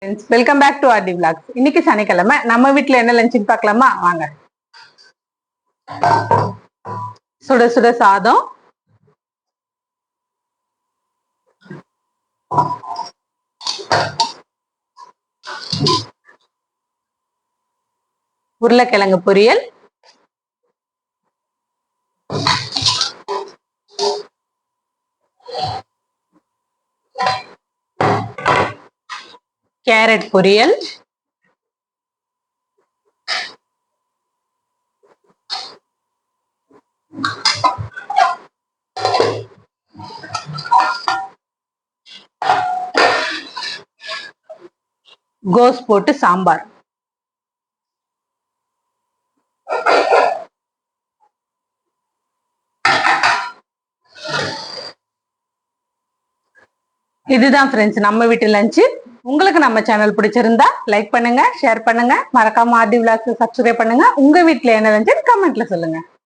Welcome back to R D vlogs. இன்னைக்கு சனிக்கிழமை நம்ம வீட்டுல என்ன லஞ்சுன்னு பார்க்கலாமா? வாங்க. சுட சுட சாதம், உருளைக்கிழங்கு பொரியல், கேரட் பொரியல், கோஸ் போட்டு சாம்பார். இதுதான் ஃப்ரெண்ட்ஸ் நம்ம வீட்டு லஞ்சு. உங்களுக்கு நம்ம சேனல் பிடிச்சிருந்தா லைக் பண்ணுங்க, ஷேர் பண்ணுங்க, மறக்காம ஆர்டி விளாக்ஸ் சப்ஸ்கிரைப் பண்ணுங்க. உங்க வீட்டுல என்ன லஞ்சு கமெண்ட்ல சொல்லுங்க.